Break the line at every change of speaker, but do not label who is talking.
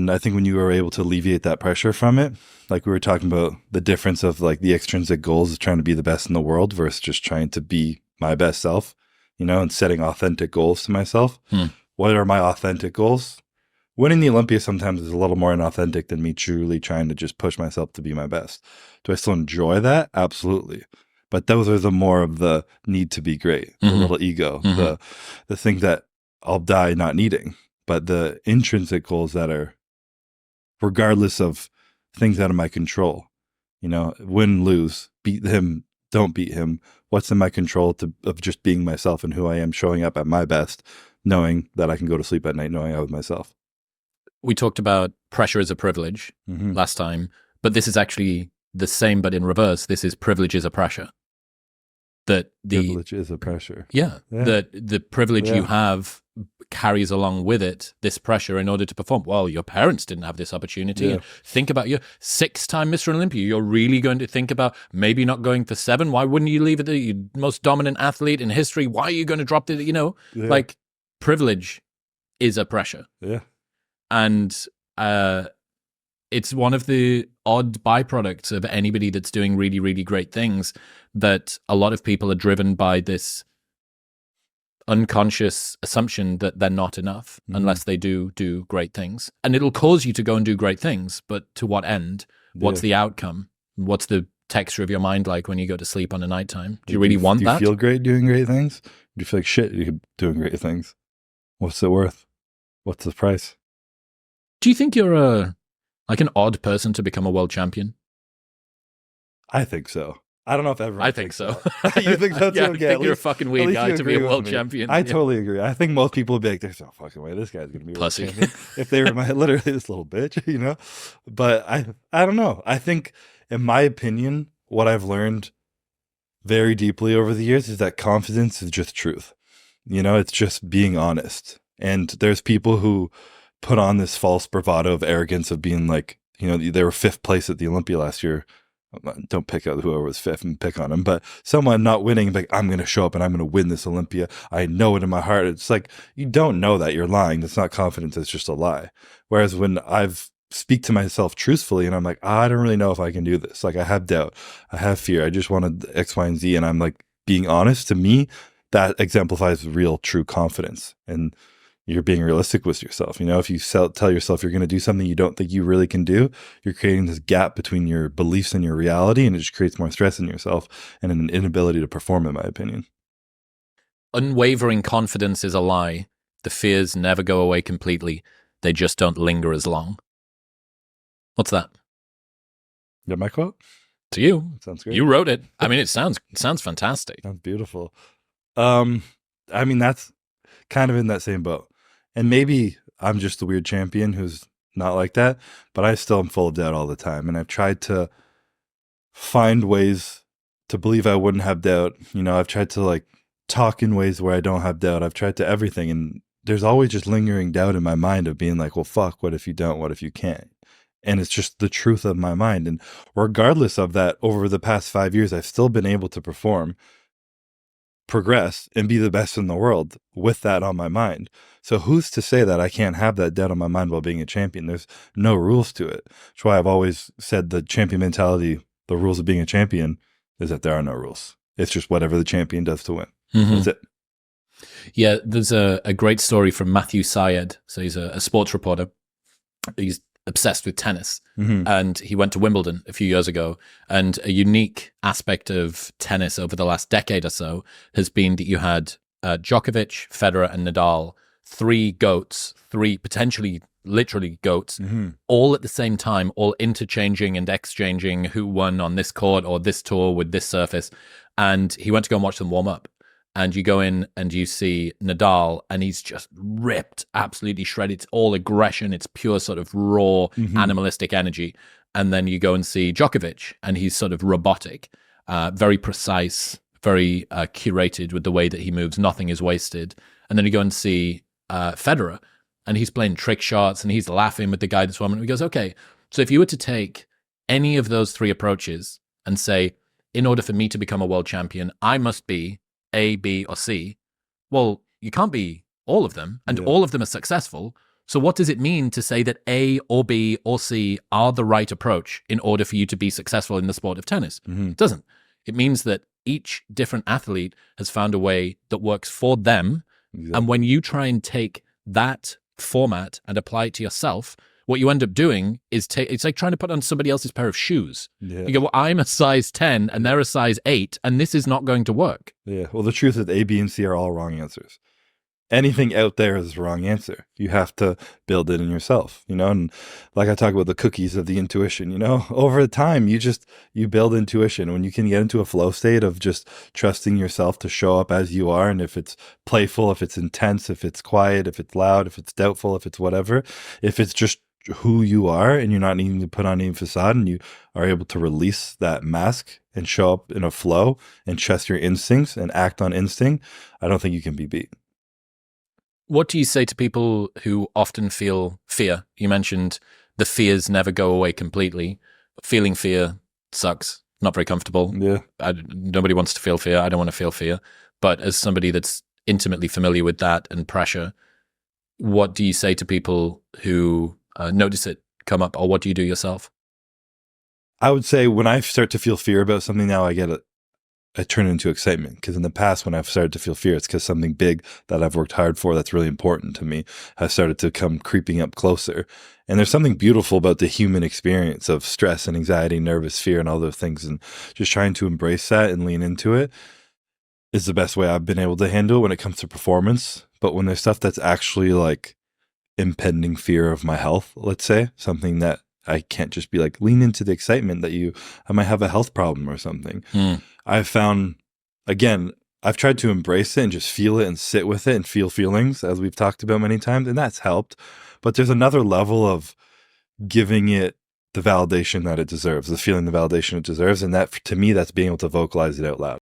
And I think when you are able to alleviate that pressure from it, like we were talking about the difference of like the extrinsic goals of trying to be the best in the world versus just trying to be my best self, you know, and setting authentic goals to myself. What are my authentic goals? Winning the Olympia sometimes is a little more inauthentic than me truly trying to just push myself to be my best. Do I still enjoy that? Absolutely. But those are the more of the need to be great, the little ego, the thing that I'll die not needing. But the intrinsic goals that are regardless of things out of my control, you know, win, lose, beat him, don't beat him. What's in my control of just being myself and who I am, showing up at my best, knowing that I can go to sleep at night knowing I was myself.
We talked about pressure as a privilege last time, but this is actually the same, but in reverse. This is privilege is a pressure.
Privilege is a pressure.
Yeah. The privilege you have carries along with it this pressure in order to perform. Well, your parents didn't have this opportunity.
Yeah.
Think about your 6-time Mr. Olympia. You're really going to think about maybe not going for 7. Why wouldn't you leave it the most dominant athlete in history? Why are you going to drop the, you know, like privilege is a pressure.
Yeah.
And it's one of the odd byproducts of anybody that's doing really, really great things that a lot of people are driven by this unconscious assumption that they're not enough unless they do great things. And it'll cause you to go and do great things, but to what end? What's the outcome? What's the texture of your mind like when you go to sleep on a nighttime? Do you really want that?
Do you feel great doing great things? Do you feel like shit doing great things? What's it worth? What's the price?
Do you think you're like an odd person to become a world champion?
I think so. I don't know if everyone.
I think so.
You think so too?
Yeah, I think you're a fucking weird guy to be a world champion.
I totally agree. I think most people would be like, "There's no fucking way this guy's gonna be
pussy."
World champion if they were literally this little bitch, you know. But I don't know. I think, in my opinion, what I've learned very deeply over the years is that confidence is just truth. You know, it's just being honest. And there's people who put on this false bravado of arrogance of being like, you know, they were 5th place at the Olympia last year. Don't pick out whoever was 5th and pick on them, but someone not winning, like, I'm going to show up and I'm going to win this Olympia. I know it in my heart. It's like, you don't know that, you're lying. That's not confidence. It's just a lie. Whereas when I've speak to myself truthfully and I'm like, I don't really know if I can do this. Like, I have doubt. I have fear. I just wanted X, Y, and Z. And I'm like, being honest, to me, that exemplifies real, true confidence. And you're being realistic with yourself. You know, if you tell yourself you're going to do something you don't think you really can do, you're creating this gap between your beliefs and your reality, and it just creates more stress in yourself and an inability to perform, in my opinion.
Unwavering confidence is a lie. The fears never go away completely. They just don't linger as long. What's that?
Is that my quote?
To you.
Sounds great.
You wrote it. I mean, it sounds fantastic.
Sounds beautiful. I mean, that's kind of in that same boat. And maybe I'm just the weird champion who's not like that, but I still am full of doubt all the time. And I've tried to find ways to believe I wouldn't have doubt. You know, I've tried to like talk in ways where I don't have doubt. I've tried to everything. And there's always just lingering doubt in my mind of being like, well, fuck, what if you don't? What if you can't? And it's just the truth of my mind. And regardless of that, over the past 5 years, I've still been able to perform, progress, and be the best in the world with that on my mind. So who's to say that I can't have that doubt on my mind while being a champion? There's no rules to it. That's why I've always said the champion mentality, the rules of being a champion, is that there are no rules. It's just whatever the champion does to win. That's it.
Yeah, there's a great story from Matthew Syed. So he's a sports reporter. He's obsessed with tennis. And he went to Wimbledon a few years ago. And a unique aspect of tennis over the last decade or so has been that you had Djokovic, Federer, and Nadal, 3 goats, 3 potentially literally goats, all at the same time, all interchanging and exchanging who won on this court or this tour with this surface. And he went to go and watch them warm up. And you go in and you see Nadal, and he's just ripped, absolutely shredded. It's all aggression. It's pure sort of raw, animalistic energy. And then you go and see Djokovic, and he's sort of robotic, very precise, very curated with the way that he moves. Nothing is wasted. And then you go and see Federer, and he's playing trick shots, and he's laughing with the guy that's woman. And he goes, okay, so if you were to take any of those 3 approaches and say, in order for me to become a world champion, I must be A, B, or C. Well, you can't be all of them, and all of them are successful. So what does it mean to say that A or B or C are the right approach in order for you to be successful in the sport of tennis? It doesn't. It means that each different athlete has found a way that works for them. Exactly. And when you try and take that format and apply it to yourself, what you end up doing is it's like trying to put on somebody else's pair of shoes. Yeah. You go, well, I'm a size 10 and they're a size 8, and this is not going to work.
Yeah. Well, the truth is A, B, and C are all wrong answers. Anything out there is the wrong answer. You have to build it in yourself, you know? And like I talk about the cookies of the intuition, you know, over time, you build intuition. When you can get into a flow state of just trusting yourself to show up as you are. And if it's playful, if it's intense, if it's quiet, if it's loud, if it's doubtful, if it's whatever, if it's just who you are and you're not needing to put on any facade, and you are able to release that mask and show up in a flow and trust your instincts and act on instinct, I don't think you can be beat.
What do you say to people who often feel fear? You mentioned the fears never go away completely. Feeling fear sucks, not very comfortable.
Yeah.
Nobody wants to feel fear. I don't want to feel fear. But as somebody that's intimately familiar with that and pressure, what do you say to people who notice it come up, or what do you do yourself?
I would say when I start to feel fear about something now, I turn it into excitement, because in the past when I've started to feel fear, it's because something big that I've worked hard for that's really important to me has started to come creeping up closer. And there's something beautiful about the human experience of stress and anxiety, nervous fear, and all those things. And just trying to embrace that and lean into it is the best way I've been able to handle it when it comes to performance. But when there's stuff that's actually like impending fear of my health, let's say, something that I can't just be like, lean into the excitement that I might have a health problem or something. I've found, again, I've tried to embrace it and just feel it and sit with it and feel feelings, as we've talked about many times, and that's helped. But there's another level of giving it the validation that it deserves, the feeling, the validation it deserves. And that, to me, that's being able to vocalize it out loud.